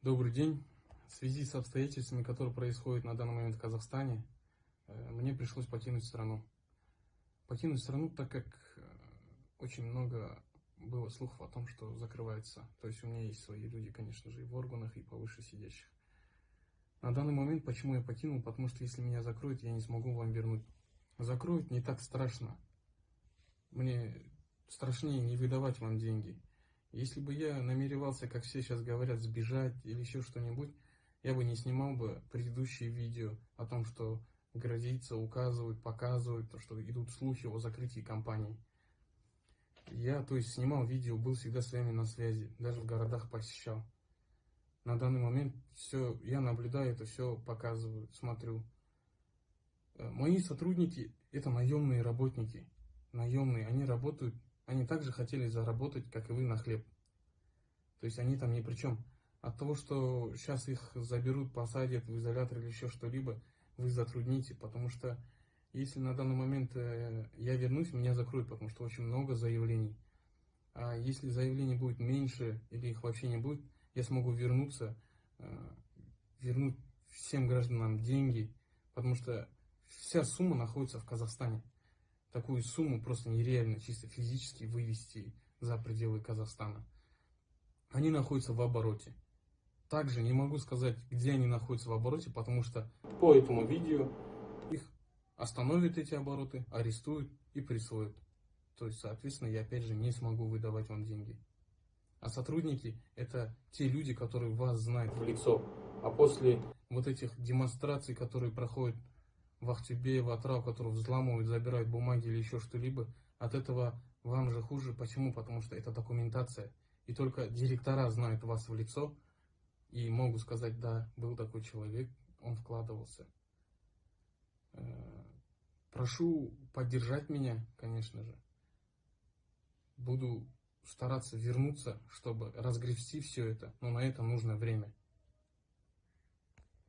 Добрый день. В связи с обстоятельствами, которые происходят на данный момент в Казахстане, мне пришлось покинуть страну. Покинуть страну, так как очень много было слухов о том, что закрывается. То есть у меня есть свои люди, конечно же, и в органах, и повыше сидящих. На данный момент, почему я покинул? Потому что если меня закроют, я не смогу вам вернуть. Закроют не так страшно. Мне страшнее не выдавать вам деньги. Если бы я намеревался, как все сейчас говорят, сбежать или еще что-нибудь, я бы не снимал бы предыдущие видео о том, что грозится, указывают, показывают, то, что идут слухи о закрытии компании. Я, то есть, снимал видео, был всегда с вами на связи, даже в городах посещал. На данный момент все, я наблюдаю это, все показываю, смотрю. Мои сотрудники это наемные работники. Наемные, они работают, они также хотели заработать, как и вы, на хлеб. То есть они там ни при чем. От того, что сейчас их заберут, посадят в изолятор или еще что-либо, вы затрудните, потому что если на данный момент я вернусь, меня закроют, потому что очень много заявлений. А если заявлений будет меньше или их вообще не будет, я смогу вернуться, вернуть всем гражданам деньги, потому что вся сумма находится в Казахстане. Такую сумму просто нереально чисто физически вывести за пределы Казахстана. Они находятся в обороте. Также не могу сказать, где они находятся в обороте, потому что по этому видео их остановят эти обороты, арестуют и присвоят. То есть, соответственно, я опять же не смогу выдавать вам деньги. А сотрудники это те люди, которые вас знают в лицо. А после вот этих демонстраций, которые проходят в Ахтюбе, в Атрау, которые взламывают, забирают бумаги или еще что-либо, от этого вам же хуже. Почему? Потому что это документация. И только директора знают вас в лицо и могут сказать, да, был такой человек, он вкладывался. Прошу поддержать меня, конечно же. Буду стараться вернуться, чтобы разгрести все это, но на это нужно время.